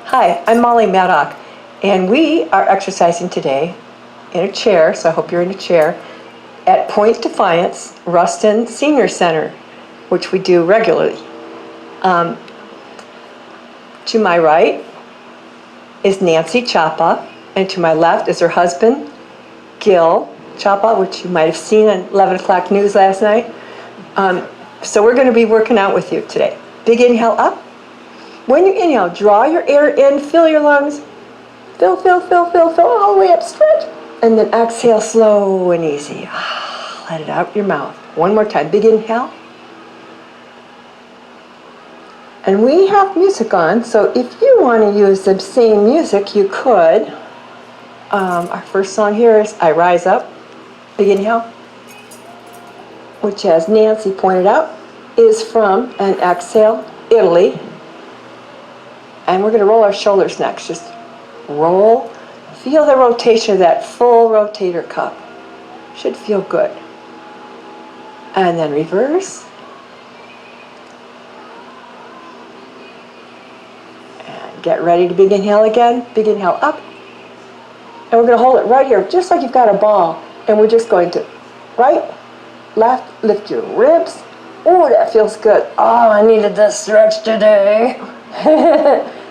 Hi, I'm Molly Maddock, and we are exercising today in a chair, so I hope you're in a chair, at Point Defiance, Ruston Senior Center, which we do regularly. To my right is Nancy Chapa, and to my left is her husband, Gil Chapa, which you might have seen on 11 o'clock news last night. So we're going to be working out with you today. Big inhale up. When you inhale, draw your air in, fill your lungs. Fill all the way up, stretch. And then exhale slow and easy. Let it out your mouth. One more time, big inhale. And we have music on, so if you want to use the same music, you could. Our first song here is I Rise Up, big inhale, which, as Nancy pointed out, is from an exhale, Italy. And we're going to roll our shoulders next. Just roll. Feel the rotation of that full rotator cuff. Should feel good. And then reverse. And get ready to big inhale again. Big inhale up. And we're going to hold it right here, just like you've got a ball. And we're just going to right, left, lift your ribs. Oh, that feels good. Oh, I needed this stretch today.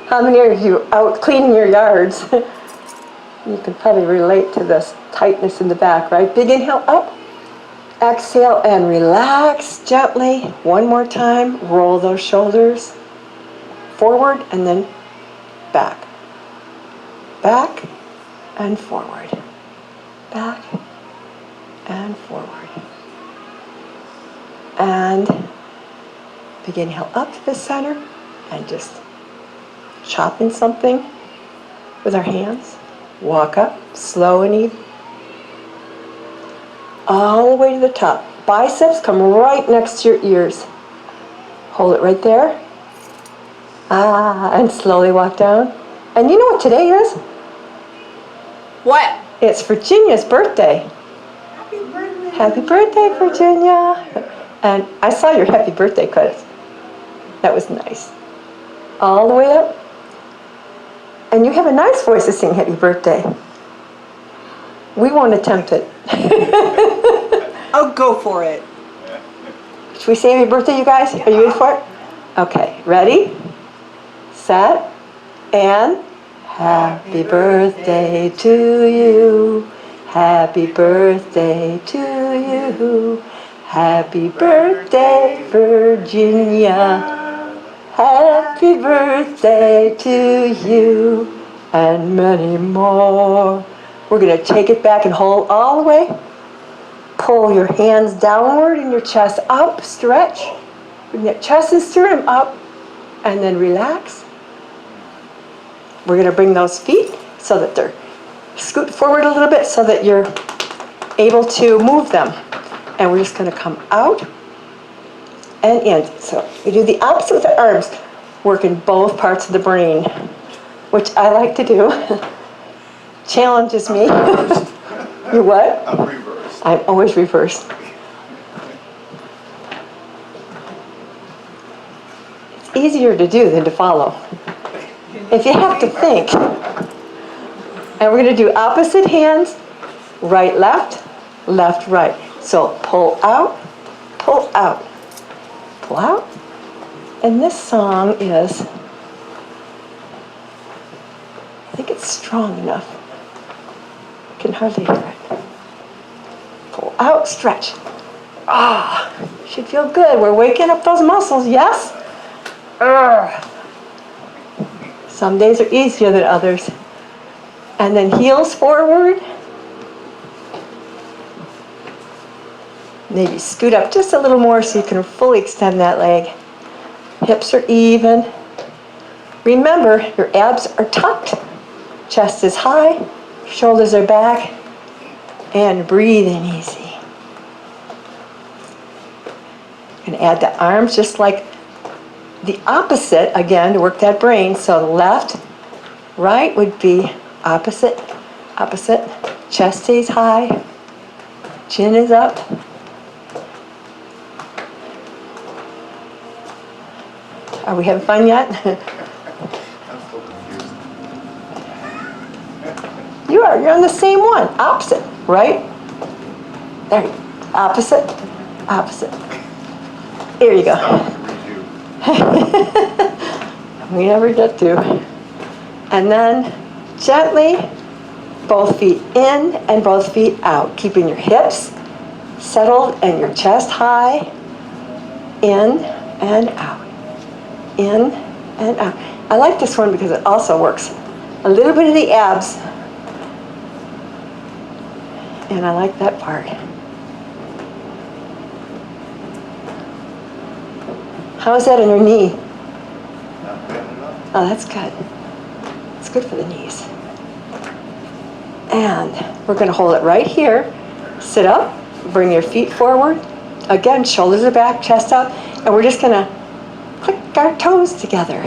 How many of you out cleaning your yards? You can probably relate to this tightness in the back, right? Big inhale up. Exhale and relax gently. One more time. Roll those shoulders forward and then back. Back and forward. Back and forward. And big inhale up to the center and just chopping something with our hands. Walk up, slow and even. All the way to the top. Biceps come right next to your ears. Hold it right there. And slowly walk down. And you know what today is? What? It's Virginia's birthday. Happy birthday. Happy birthday, Virginia. And I saw your happy birthday credits. That was nice. All the way up. And you have a nice voice to sing happy birthday. We won't attempt it. Oh, go for it. Should we say happy birthday, you guys? Are you in for it? Okay, ready, set, and happy birthday to you. Happy birthday to you. Happy birthday, Virginia. Happy birthday to you, and many more. We're going to take it back and hold all the way. Pull your hands downward and your chest up, stretch. Bring that chest and sternum up, and then relax. We're going to bring those feet so that they're scoot forward a little bit so that you're able to move them. And we're just going to come out and in. So we do the opposite with our arms, working both parts of the brain, which I like to do. Challenges me. You what? I'm reversed. I'm always reversed. It's easier to do than to follow. If you have to think. And we're going to do opposite hands, right, left, right. So pull out, pull out. Pull out. And this song is, I think it's strong enough. I can hardly hear it. Pull out, stretch. Should feel good. We're waking up those muscles, yes? Some days are easier than others. And then heels forward. Maybe scoot up just a little more so you can fully extend that leg. Hips are even. Remember, your abs are tucked. Chest is high. Shoulders are back. And breathing easy. And add the arms just like the opposite, again, to work that brain. So the left, right would be opposite, opposite. Chest stays high. Chin is up. Are we having fun yet? I'm still confused. are. You're on the same one. Opposite, right? There you go. Opposite, opposite. Here you go. We never get to. And then gently, both feet in and both feet out, keeping your hips settled and your chest high. In and out. In and out. I like this one because it also works a little bit of the abs. And I like that part. How is that in your knee? Not bad enough. Oh, that's good. It's good for the knees. And we're going to hold it right here. Sit up, bring your feet forward. Again, shoulders are back, chest up, and we're just going to click our toes together.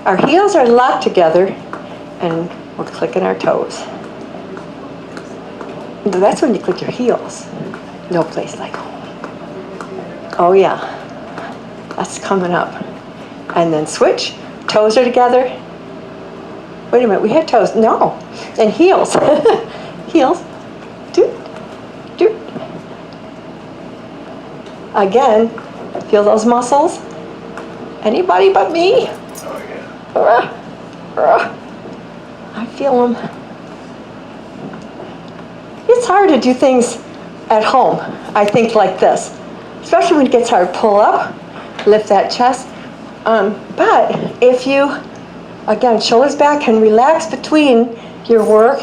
Our heels are locked together, and we're clicking our toes. That's when you click your heels. No place like home. Oh yeah, that's coming up. And then switch, toes are together. Wait a minute, we had toes, no. And heels, heels, doot, doot. Again, feel those muscles? Anybody but me? Oh yeah. I feel them. It's hard to do things at home, I think, like this. Especially when it gets hard. Pull up, lift that chest. But if you, again, shoulders back, and relax between your work,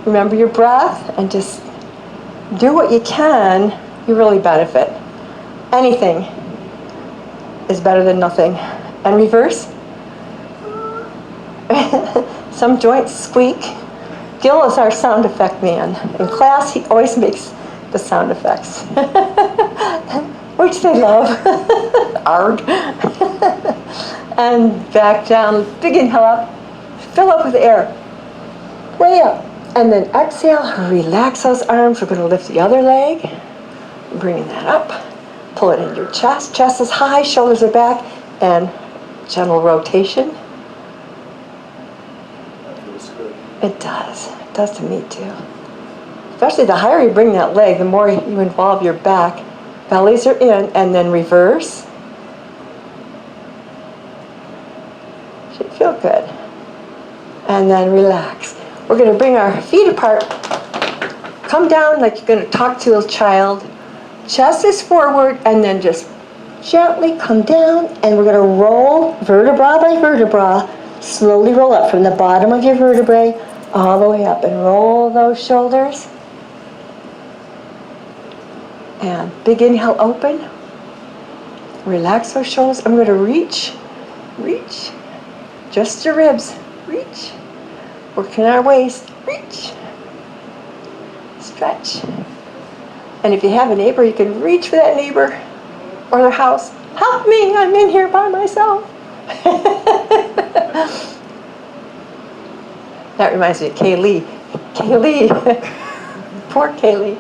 remember your breath, and just do what you can, you really benefit. Anything is better than nothing. And reverse. Some joints squeak. Gil is our sound effect man. In class, he always makes the sound effects. Which they love. Arg. And back down, big inhale up, fill up with air. Way up. And then exhale, relax those arms. We're going to lift the other leg. Bringing that up. Pull it in your chest. Chest is high, shoulders are back, and gentle rotation. That feels good. It does. It does to me too. Especially the higher you bring that leg, the more you involve your back. Bellies are in, and then reverse. Should feel good. And then relax. We're going to bring our feet apart. Come down like you're going to talk to a child. Chest is forward, and then just gently come down, and we're going to roll vertebra by vertebra. Slowly roll up from the bottom of your vertebrae all the way up, and roll those shoulders. And big inhale, open. Relax those shoulders. I'm going to reach, reach. Just your ribs, reach. Working our waist, reach. Stretch. And if you have a neighbor, you can reach for that neighbor or their house. Help me, I'm in here by myself. That reminds me of Kaylee. Kaylee. Poor Kaylee.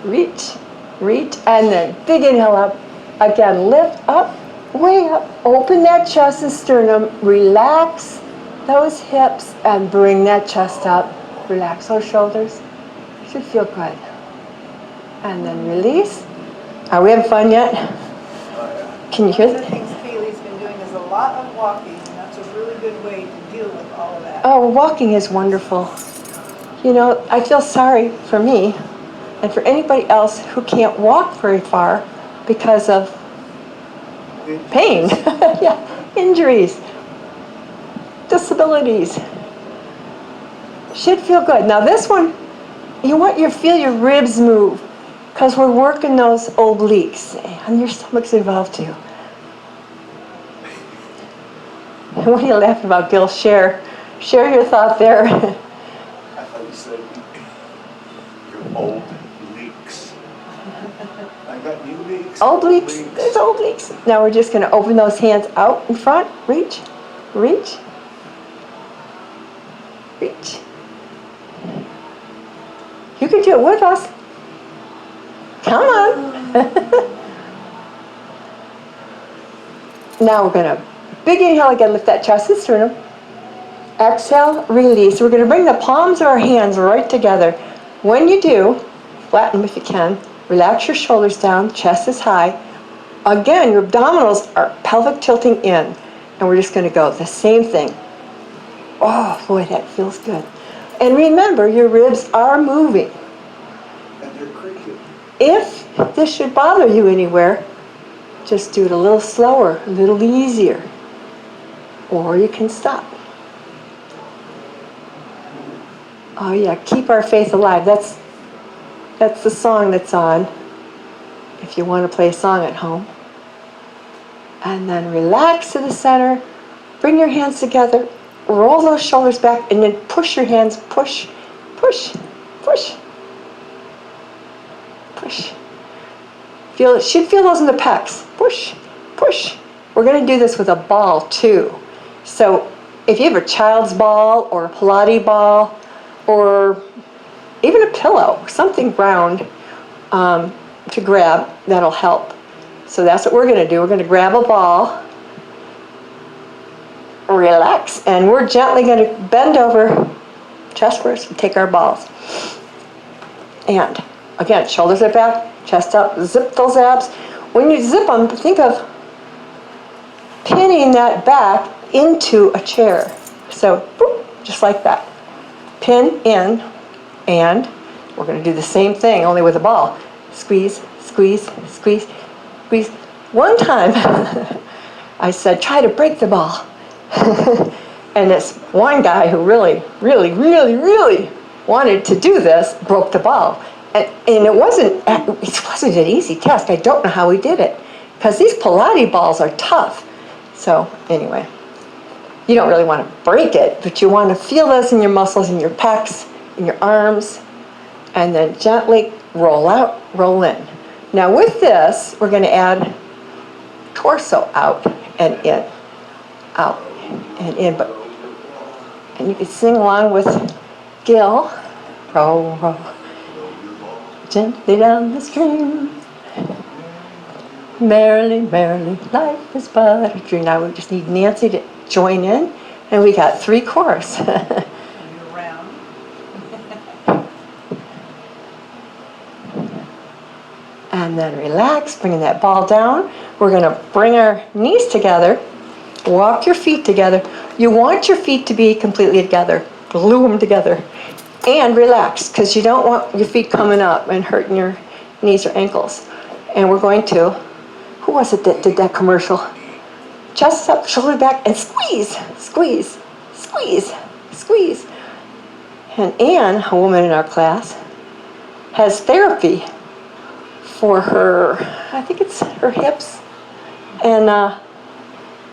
Reach, reach, and then big inhale up. Again, lift up, way up. Open that chest and sternum. Relax those hips and bring that chest up. Relax those shoulders. Should feel good. And then release. Are we having fun yet? Can you hear One of that? the things Kaylee's been doing is a lot of walking, and that's a really good way to deal with all of that. Oh, walking is wonderful. You know, I feel sorry for me and for anybody else who can't walk very far because of pain. Yeah, injuries, disabilities. Should feel good. Now this one, you want you feel your ribs move because we're working those obliques, and your stomach's involved too. What are you laughing about, Gil? Share your thought there. I thought you said your old leaks. I got new leaks. Old leaks. There's old leaks. Now we're just going to open those hands out in front. Reach, reach, reach. You can do it with us. Come on. Now we're going to big inhale again, lift that chest and sternum. Exhale, release. We're going to bring the palms of our hands right together. When you do, flatten them if you can. Relax your shoulders down, chest is high. Again, your abdominals are pelvic tilting in. And we're just going to go the same thing. Oh, boy, that feels good. And remember, your ribs are moving. And they're creaking. If this should bother you anywhere, just do it a little slower, a little easier. Or you can stop. Oh yeah, keep our faith alive. That's the song that's on, if you want to play a song at home. And then relax to the center, bring your hands together, roll those shoulders back, and then push your hands, push, push, push, push. Should feel those in the pecs. Push, push. We're going to do this with a ball too. So if you have a child's ball or a Pilates ball or even a pillow, something round to grab, that'll help. So that's what we're going to do. We're going to grab a ball, relax, and we're gently going to bend over, chest first, and take our balls. And again, shoulders are back, chest up, zip those abs. When you zip them, think of pinning that back into a chair. So, boop, just like that. Pin in, and we're going to do the same thing, only with a ball. Squeeze, squeeze, squeeze, squeeze. One time, I said, try to break the ball. And this one guy who really wanted to do this broke the ball. And it wasn't an easy task. I don't know how he did it, because these Pilates balls are tough. So anyway, you don't really want to break it, but you want to feel this in your muscles, in your pecs, in your arms, and then gently roll out, roll in. Now with this, we're going to add torso out and in, out and in. And you can sing along with Gil. Roll, roll, gently down the stream. Merrily, merrily, life is but a dream. Now we just need Nancy to join in, and we got 3 chorus. Around. And then relax, bringing that ball down. We're going to bring our knees together, walk your feet together. You want your feet to be completely together. Glue them together. And relax, because you don't want your feet coming up and hurting your knees or ankles. And we're going to, who was it that did that commercial? Chest up, shoulder back, and squeeze, squeeze, squeeze, squeeze. And Anne, a woman in our class, has therapy for her, I think it's her hips, and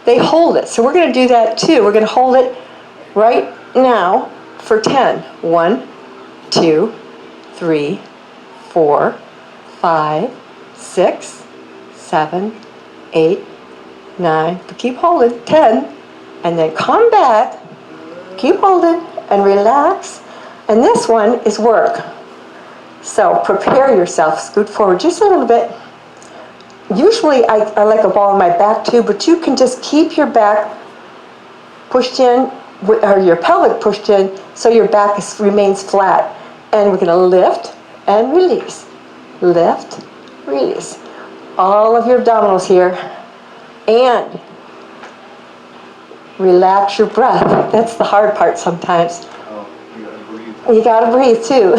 they hold it. So we're going to do that too. We're going to hold it right now for 10. 1, 2, 3, 4, 5, 6, 7, 8, 9. But keep holding. 10. And then come back. Keep holding and relax. And this one is work. So prepare yourself. Scoot forward just a little bit. Usually I like a ball in my back too, but you can just keep your back pushed in, or your pelvic pushed in, so your back remains flat. And we're going to lift and release. Lift, release. All of your abdominals here. And relax your breath. That's the hard part sometimes. Oh, you gotta breathe. You gotta breathe too.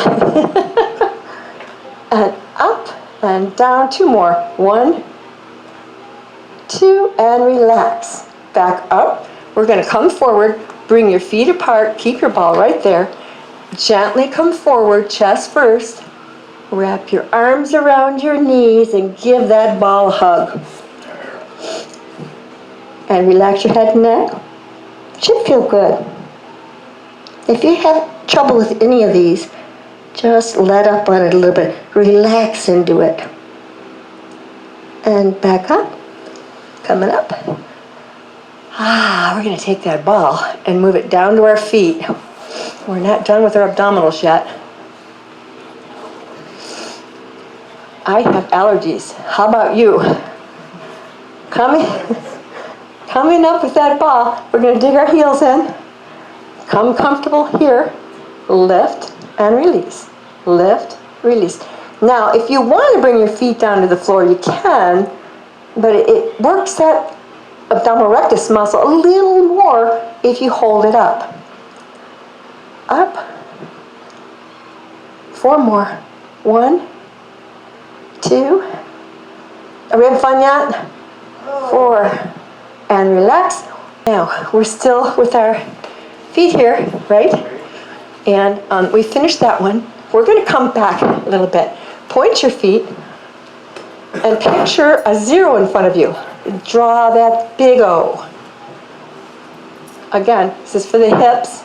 And up and down. 2 more. 1, 2, and relax. Back up. We're going to come forward. Bring your feet apart. Keep your ball right there. Gently come forward, chest first. Wrap your arms around your knees and give that ball a hug. And relax your head and neck. Should feel good. If you have trouble with any of these, just let up on it a little bit. Relax into it. And back up. Coming up. We're going to take that ball and move it down to our feet. We're not done with our abdominals yet. I have allergies. How about you? Coming up with that ball. We're going to dig our heels in. Come comfortable here. Lift and release. Lift, release. Now, if you want to bring your feet down to the floor, you can, but it works that abdominal rectus muscle a little more if you hold it up. Up. 4 more. 1, 2. Are we having fun yet? 4. And relax. Now, we're still with our feet here, right? And we finished that one. We're going to come back a little bit. Point your feet and picture a 0 in front of you. Draw that big O. Again, this is for the hips.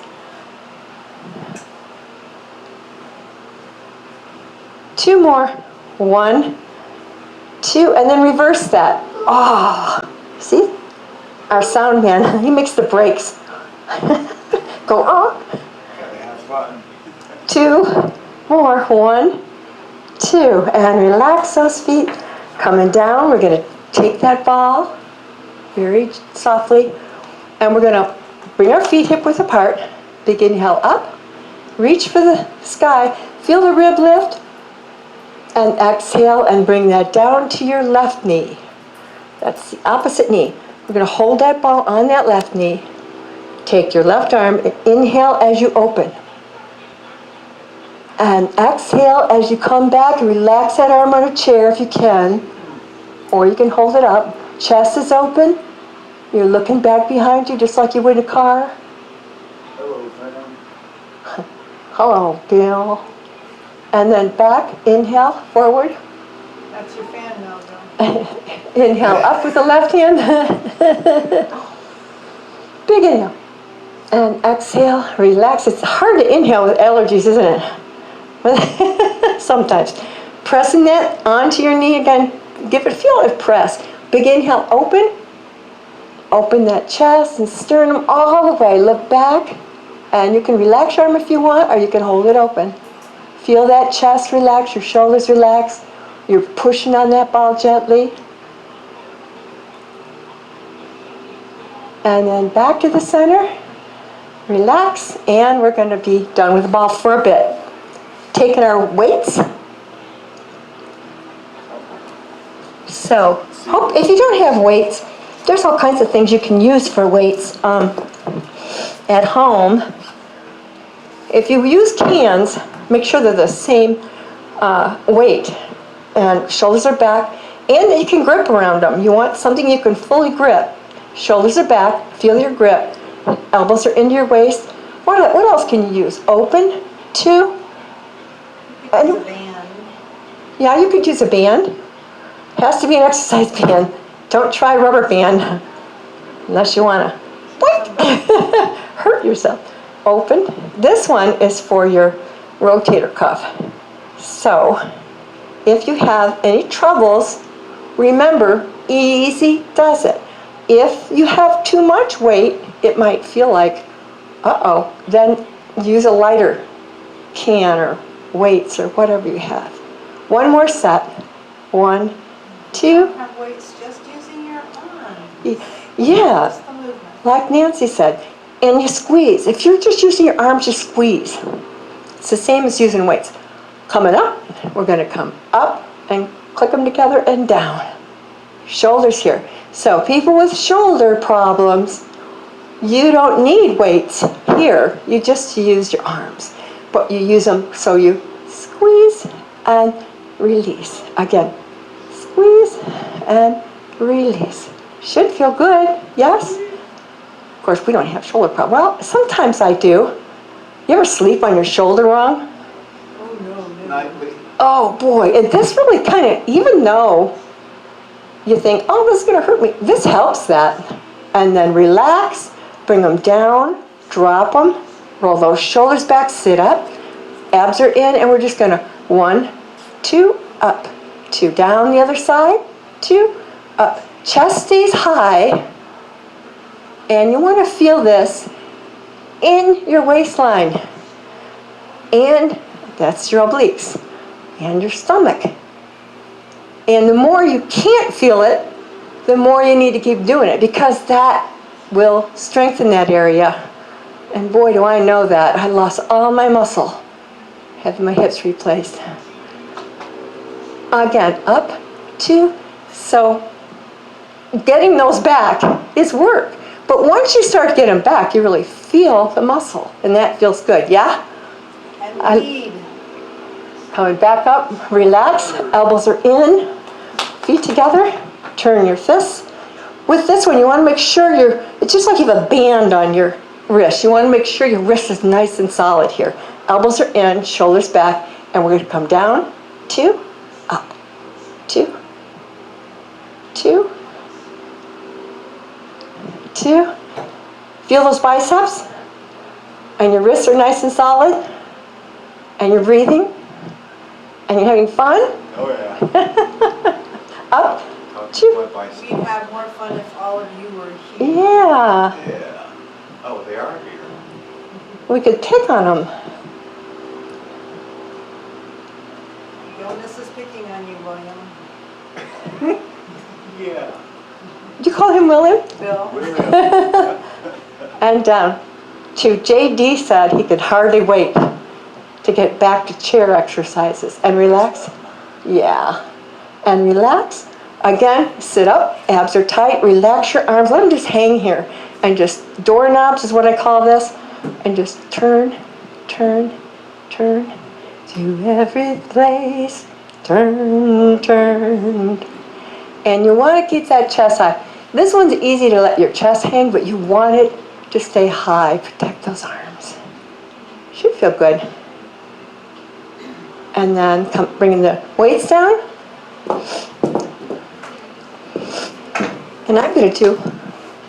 2 more. 1, 2, and then reverse that. Ah, see? Our sound man, he makes the breaks. Go, Gotta have fun. 2 more. 1, 2, and relax those feet. Coming down, we're going to take that ball very softly, and we're going to bring our feet hip width apart. Big inhale up, reach for the sky, feel the rib lift, and exhale and bring that down to your left knee. That's the opposite knee. We're going to hold that ball on that left knee. Take your left arm and inhale as you open. And exhale as you come back. Relax that arm on a chair if you can. Or you can hold it up. Chest is open. You're looking back behind you just like you would in a car. Hello, fam. Hello, Bill. And then back, inhale, forward. That's your fan now, Bill. Inhale up with the left hand. Big inhale. And exhale, relax. It's hard to inhale with allergies, isn't it? Sometimes. Pressing that onto your knee again. Give it a feel of press. Big inhale, open. Open that chest and sternum all the way. Look back. And you can relax your arm if you want, or you can hold it open. Feel that chest relax, your shoulders relax. You're pushing on that ball gently. And then back to the center. Relax, and we're going to be done with the ball for a bit. Taking our weights. So, if you don't have weights, there's all kinds of things you can use for weights at home. If you use cans, make sure they're the same weight, and shoulders are back, and that you can grip around them. You want something you can fully grip. Shoulders are back, feel your grip. Elbows are into your waist. What else can you use? Open, 2. Use a band. Yeah, you could use a band. Has to be an exercise band. Don't try rubber band unless you want to hurt yourself. Open. This one is for your rotator cuff. So, if you have any troubles, remember, easy does it. If you have too much weight, it might feel like, uh-oh, then use a lighter can or weights or whatever you have. 1 more set. 1, 2. You don't have weights, just using your arms. Yeah, Just the movement. like Nancy said. And you squeeze. If you're just using your arms, you squeeze. It's the same as using weights. Coming up, we're going to come up and click them together and down. Shoulders here. So people with shoulder problems, you don't need weights here. You just use your arms. But you use them so you squeeze and release. Again, squeeze and release. Should feel good, yes? Of course, we don't have shoulder problems. Well, sometimes I do. You ever sleep on your shoulder wrong? Oh, no, no. Nightly. Oh boy, and this really kind of, even though you think, oh, this is going to hurt me, this helps that. And then relax, bring them down, drop them, roll those shoulders back, sit up, abs are in, and we're just going to 1, 2, up, 2, down the other side, 2, up. Chest stays high, and you want to feel this in your waistline, and that's your obliques, and your stomach. And the more you can't feel it, the more you need to keep doing it, because that will strengthen that area And boy, do I know that. I lost all my muscle. Had my hips replaced. Again, up, 2. So getting those back is work. But once you start getting them back, you really feel the muscle. And that feels good, yeah? And lead. Coming back up, relax, elbows are in, feet together, turn your fists. With this one, you want to make sure it's just like you have a band on your wrist. You want to make sure your wrist is nice and solid here. Elbows are in, shoulders back, and we're going to come down, 2, up, 2, 2, 2. Feel those biceps? And your wrists are nice and solid? And you're breathing? And you're having fun? Oh yeah. Up, Talk 2. to my biceps. We'd have more fun if all of you were here. Yeah. Yeah. Oh, they are here. We could pick on them. Jonas is picking on you, William. Yeah. Did you call him William? Bill. William. And down. 2. JD said he could hardly wait to get back to chair exercises. And relax. Yeah. And relax. Again, sit up. Abs are tight. Relax your arms. Let them just hang here. And just doorknobs is what I call this. And just turn, turn, turn. To every place. Turn, turn. And you want to keep that chest high. This one's easy to let your chest hang, but you want it to stay high. Protect those arms. Should feel good. And then bringing the weights down. And I'm going to do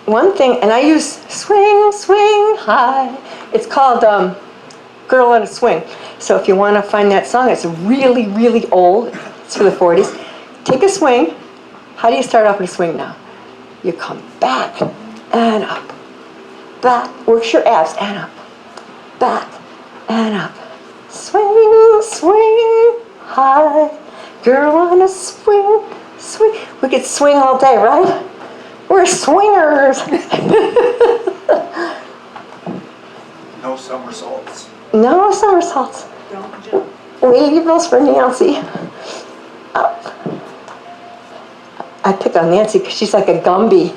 one thing, and I use swing, swing high. It's called Girl on a Swing. So if you want to find that song, it's really, really old. It's for the 40s. Take a swing. How do you start off in a swing now? You come back and up. Back. Works your abs and up. Back and up. Swing, swing high. Girl on a swing, swing. We could swing all day, right? We're swingers. No somersaults. No somersaults. Don't jump. We leave those for Nancy. Up. I pick on Nancy because she's like a Gumby.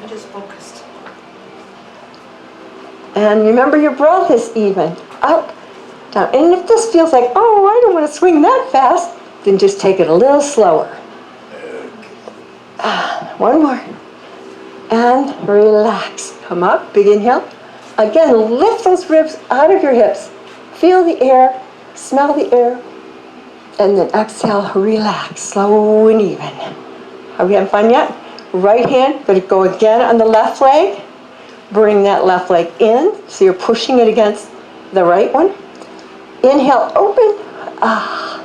I'm just focused. And remember your breath is even. Up, down. And if this feels like, oh, I don't want to swing that fast, then just take it a little slower. One more. And relax. Come up, big inhale. Again, lift those ribs out of your hips. Feel the air, smell the air. And then exhale, relax, slow and even. Are we having fun yet? Right hand, going to go again on the left leg. Bring that left leg in, so you're pushing it against the right one. Inhale, open. Ah.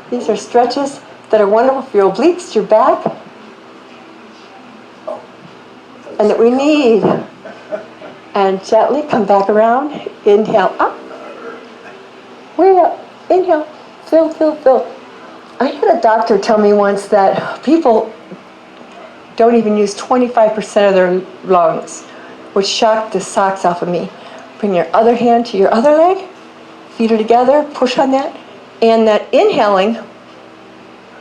These are stretches that are wonderful for your obliques, your back, and that we need. And gently come back around. Inhale, up. Way up. Inhale. Fill, fill, fill. I had a doctor tell me once that people don't even use 25% of their lungs, which shocked the socks off of me. Bring your other hand to your other leg. Feet are together. Push on that. And that inhaling,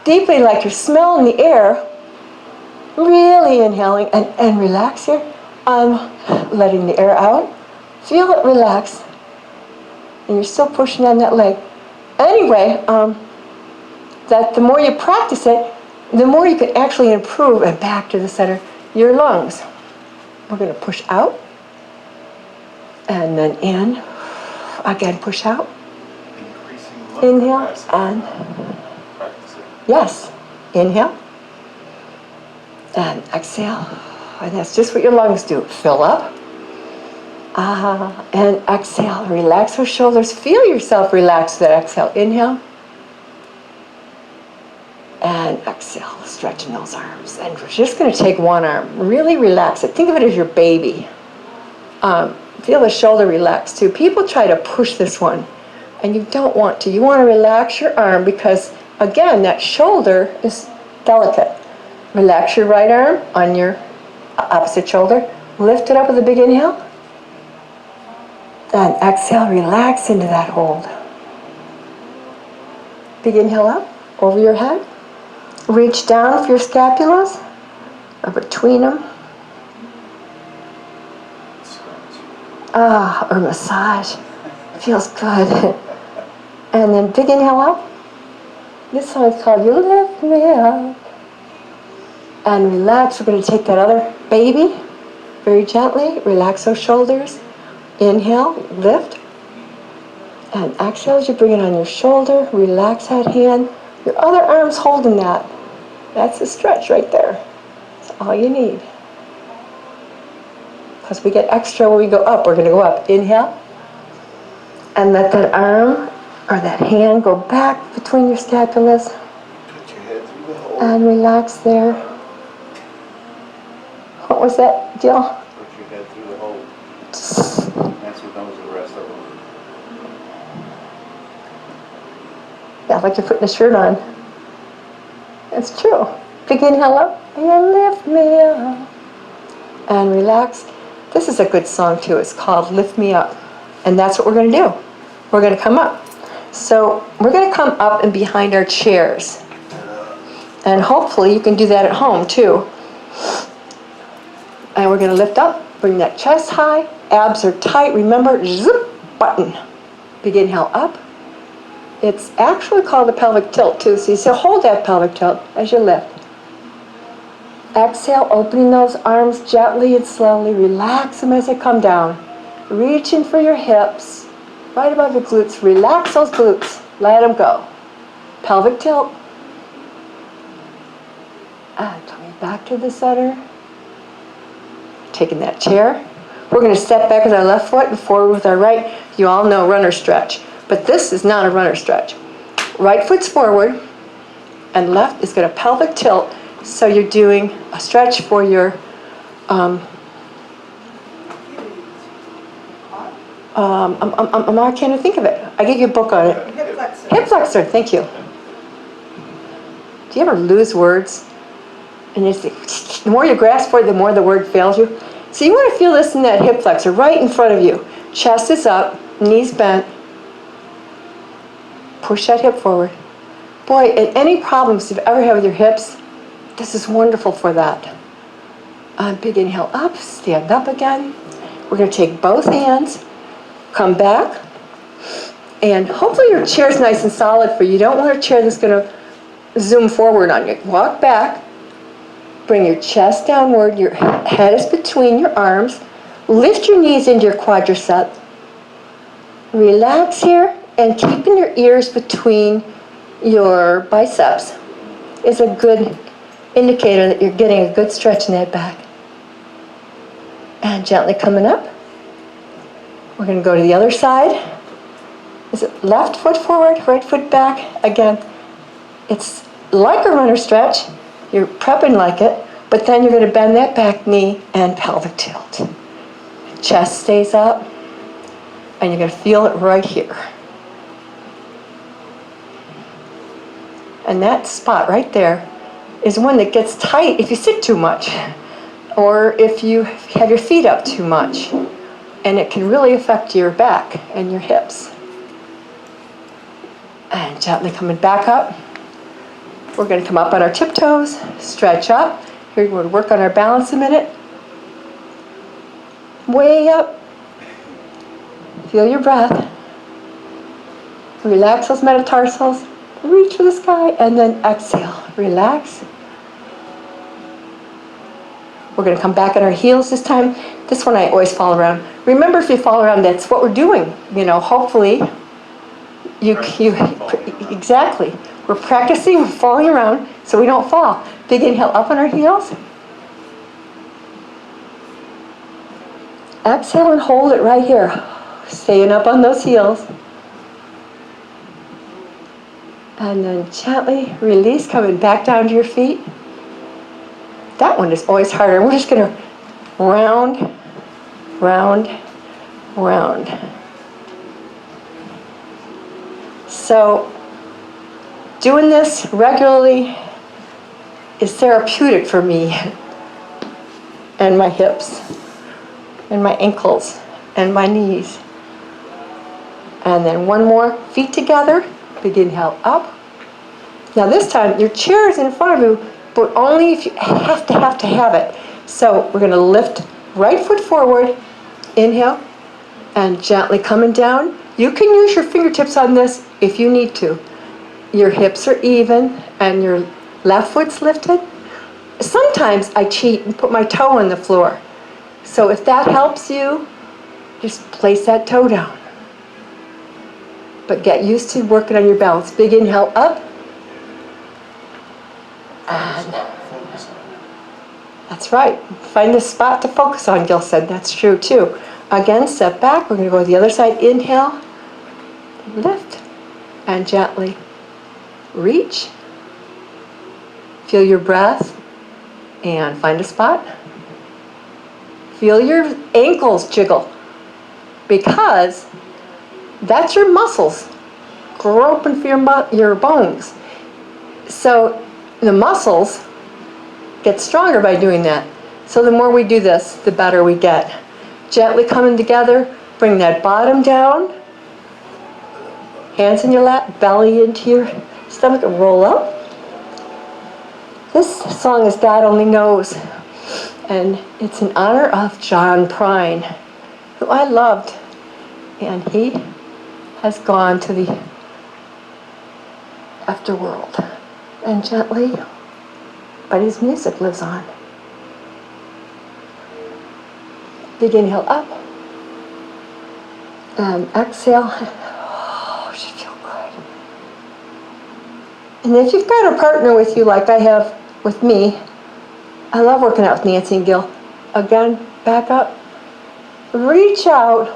deeply like you're smelling the air, really inhaling and relax here. Letting the air out. Feel it relax. And you're still pushing on that leg. Anyway, that the more you practice it, the more you can actually improve and back to the center your lungs. We're going to push out. And then in. Again, push out. Increasing lung Inhale capacity. and Practice it. yes. Inhale. And exhale. And that's just what your lungs do. Fill up. And exhale. Relax those shoulders. Feel yourself relax that exhale. Inhale. And exhale. Stretching those arms. And we're just going to take one arm. Really relax it. Think of it as your baby. Feel the shoulder relax too. People try to push this one. And you don't want to. You want to relax your arm because, again, that shoulder is delicate. Relax your right arm on your opposite shoulder. Lift it up with a big inhale. And exhale, relax into that hold. Big inhale up, over your head. Reach down for your scapulas, or between them. Or massage. Feels good. And then big inhale up. This song is called You Lift Me Up. And relax. We're going to take that other baby very gently. Relax those shoulders. Inhale, lift. And exhale as you bring it on your shoulder. Relax that hand. Your other arm's holding that. That's a stretch right there. That's all you need. Because we get extra when we go up. We're going to go up. Inhale. And let that arm or that hand go back between your scapulas. Put your head through the hole. And relax there. What was that, Jill? Put your head through the hole. That's what knows the rest of them. Yeah, like you're putting a shirt on. It's true. Big inhale up. And lift me up. And relax. This is a good song too. It's called Lift Me Up. And that's what we're going to do. We're going to come up. So we're going to come up and behind our chairs. And hopefully you can do that at home too. And we're going to lift up. Bring that chest high. Abs are tight. Remember, zip, button. Big inhale up. It's actually called a pelvic tilt too. So you say hold that pelvic tilt as you lift. Exhale, opening those arms gently and slowly. Relax them as they come down. Reaching for your hips, right above your glutes. Relax those glutes. Let them go. Pelvic tilt. And coming back to the center. Taking that chair. We're going to step back with our left foot and forward with our right. You all know runner stretch. But this is not a runner stretch. Right foot's forward and left is going to pelvic tilt. So you're doing a stretch for your I can't think of it. I gave you a book on it. Hip flexor. Hip flexor, thank you. Do you ever lose words? And it's the more you grasp for it, the more the word fails you. So you want to feel this in that hip flexor right in front of you. Chest is up, knees bent. Push that hip forward. Boy, and any problems you've ever had with your hips, this is wonderful for that. Big inhale up, stand up again. We're going to take both hands, come back, and hopefully your chair's nice and solid for you. You don't want a chair that's going to zoom forward on you. Walk back, bring your chest downward, your head is between your arms, lift your knees into your quadricep, relax here, and keeping your ears between your biceps is a good indicator that you're getting a good stretch in that back. And gently coming up. We're going to go to the other side. Is it left foot forward, right foot back? Again, it's like a runner stretch. You're prepping like it, but then you're going to bend that back knee and pelvic tilt. Chest stays up, and you're going to feel it right here. And that spot right there is one that gets tight if you sit too much or if you have your feet up too much. And it can really affect your back and your hips. And gently coming back up. We're going to come up on our tiptoes, stretch up. Here we're going to work on our balance a minute. Way up. Feel your breath. Relax those metatarsals. Reach for the sky and then exhale. Relax. We're going to come back on our heels this time. This one I always fall around. Remember, if you fall around, that's what we're doing. You know, hopefully, you exactly. We're practicing, we're falling around so we don't fall. Big inhale up on our heels. Exhale and hold it right here. Staying up on those heels. And then gently release, coming back down to your feet. That one is always harder. We're just going to round, round, round. So doing this regularly is therapeutic for me and my hips. and my ankles and my knees. And then one more, feet together, big inhale up. Now this time, your chair is in front of you, but only if you have to have it. So we're gonna lift right foot forward, inhale, and gently coming down. You can use your fingertips on this if you need to. Your hips are even and your left foot's lifted. Sometimes I cheat and put my toe on the floor. So if that helps you, just place that toe down. But get used to working on your balance. Big inhale up. And Focus on it. that's right. Find a spot to focus on, Gil said. That's true too. Again, step back. We're going to go to the other side. Inhale, lift, and gently reach. Feel your breath and find a spot. Feel your ankles jiggle because that's your muscles groping for your bones. So the muscles get stronger by doing that. So the more we do this, the better we get. Gently coming together, bring that bottom down, hands in your lap, belly into your stomach, and roll up. This song is God Only Knows, and it's in honor of John Prine, who I loved, and he has gone to the afterworld. And gently, but his music lives on. Big inhale up, and exhale. Oh, it should feel good. And if you've got a partner with you like I have with me, I love working out with Nancy and Gil. Again, back up, reach out,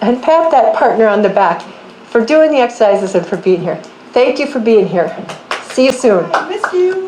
and pat that partner on the back for doing the exercises and for being here. Thank you for being here. See you soon. I miss you.